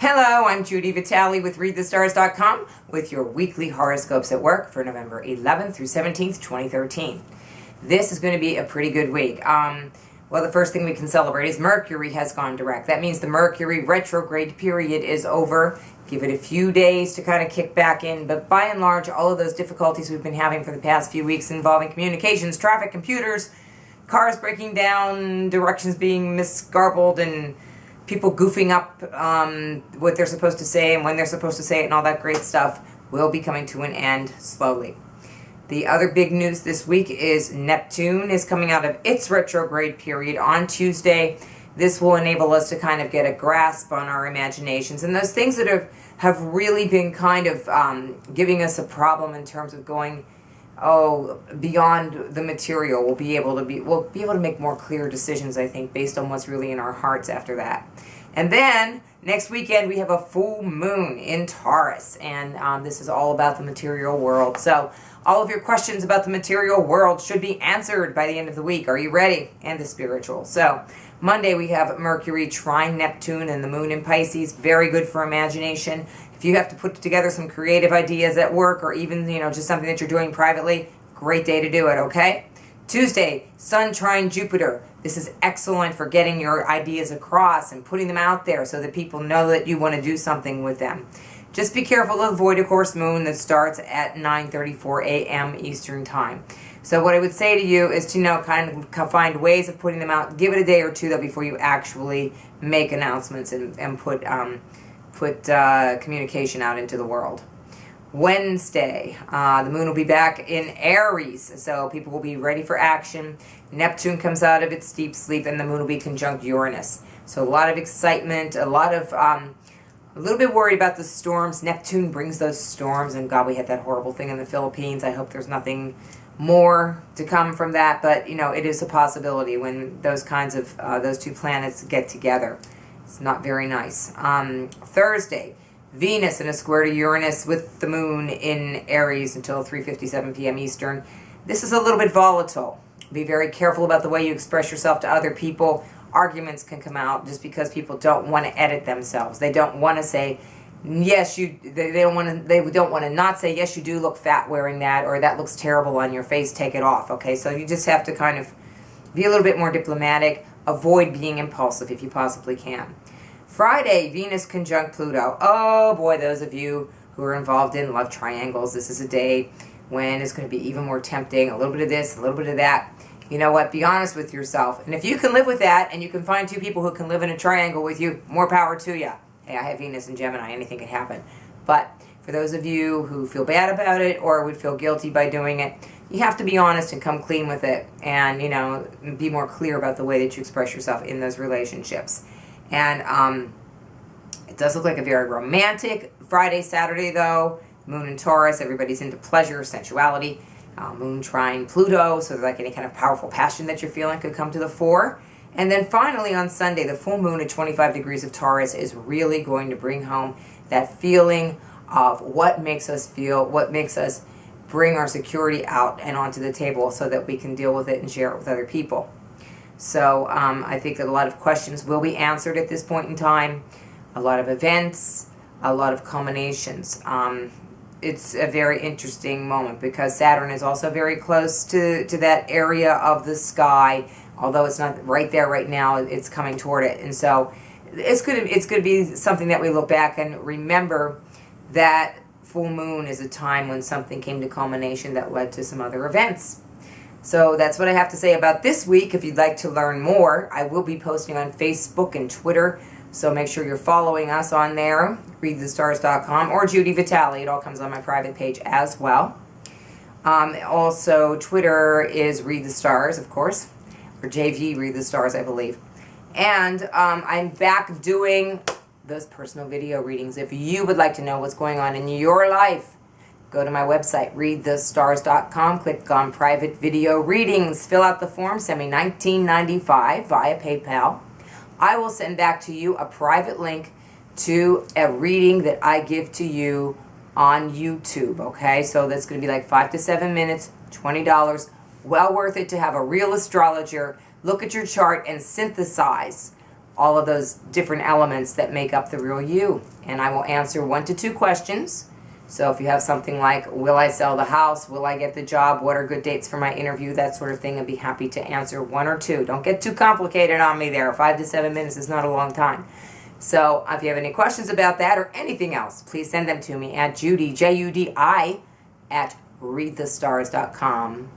Hello, I'm Judi Vitale with ReadTheStars.com with your weekly horoscopes at work for November 11th through 17th, 2013. This is going to be a pretty good week. Well, the first thing we can celebrate is Mercury has gone direct. That means the Mercury retrograde period is over. Give it a few days to kind of kick back in, but by and large, all of those difficulties we've been having for the past few weeks involving communications, traffic, computers, cars breaking down, directions being misgarbled, and people goofing up what they're supposed to say and when they're supposed to say it and all that great stuff will be coming to an end slowly. The other big news this week is Neptune is coming out of its retrograde period on Tuesday. This will enable us to kind of get a grasp on our imaginations and those things that have really been kind of giving us a problem in terms of going beyond the material. We'll be able to make more clear decisions, I think, based on what's really in our hearts after that. And then next weekend we have a full moon in Taurus, and this is all about the material world. So all of your questions about the material world should be answered by the end of the week. Are you ready? And the spiritual. So Monday we have Mercury trine Neptune and the moon in Pisces. Very good for imagination. If you have to put together some creative ideas at work or even, just something that you're doing privately, great day to do it, okay? Tuesday, Sun trine Jupiter. This is excellent for getting your ideas across and putting them out there so that people know that you want to do something with them. Just be careful to avoid a course moon that starts at 9:34 a.m. Eastern Time. So what I would say to you is to kind of find ways of putting them out. Give it a day or two though before you actually make announcements and put communication out into the world. Wednesday, the moon will be back in Aries, so people will be ready for action. Neptune comes out of its deep sleep, and the moon will be conjunct Uranus. So a lot of excitement, a little bit worried about the storms. Neptune brings those storms, and God, we had that horrible thing in the Philippines. I hope there's nothing more to come from that, but it is a possibility when those kinds of those two planets get together. It's not very nice. Thursday, Venus in a square to Uranus with the moon in Aries until 3:57 p.m. Eastern. This is a little bit volatile. Be very careful about the way you express yourself to other people. Arguments can come out just because people don't want to edit themselves. They don't want to say, yes, you. They don't want to not say, yes, you do look fat wearing that, or that looks terrible on your face. Take it off. Okay, so you just have to kind of be a little bit more diplomatic. Avoid being impulsive if you possibly can. Friday, Venus conjunct Pluto. Oh boy, those of you who are involved in love triangles, this is a day when it's going to be even more tempting. A little bit of this, a little bit of that. You know what? Be honest with yourself. And if you can live with that and you can find two people who can live in a triangle with you, more power to you. Hey, I have Venus and Gemini. Anything can happen. But for those of you who feel bad about it or would feel guilty by doing it, you have to be honest and come clean with it and, be more clear about the way that you express yourself in those relationships. And it does look like a very romantic Friday, Saturday, though. Moon in Taurus, everybody's into pleasure, sensuality. Moon trine Pluto, so like any kind of powerful passion that you're feeling could come to the fore. And then finally on Sunday, the full moon at 25 degrees of Taurus is really going to bring home that feeling of what makes us feel, what makes us bring our security out and onto the table so that we can deal with it and share it with other people. So I think that a lot of questions will be answered at this point in time. A lot of events, a lot of culminations. It's a very interesting moment because Saturn is also very close to that area of the sky. Although it's not right there right now, it's coming toward it. And so it's going to be something that we look back and remember that full moon is a time when something came to culmination that led to some other events. So that's what I have to say about this week. If you'd like to learn more, I will be posting on Facebook and Twitter. So make sure you're following us on there, readthestars.com or Judi Vitale. It all comes on my private page as well. Also, Twitter is Read the Stars, of course, or JV Read the Stars, I believe. And I'm back doing those personal video readings. If you would like to know what's going on in your life, go to my website, readthestars.com, click on private video readings, fill out the form, send me $19.95 via PayPal. I will send back to you a private link to a reading that I give to you on YouTube, okay? So that's going to be like 5 to 7 minutes, $20. Well worth it to have a real astrologer look at your chart and synthesize all of those different elements that make up the real you. And I will answer 1 to 2 questions. So if you have something like, will I sell the house? Will I get the job? What are good dates for my interview? That sort of thing. I'd be happy to answer 1 or 2. Don't get too complicated on me there. 5 to 7 minutes is not a long time. So if you have any questions about that or anything else, please send them to me at Judi, Judi, at readthestars.com.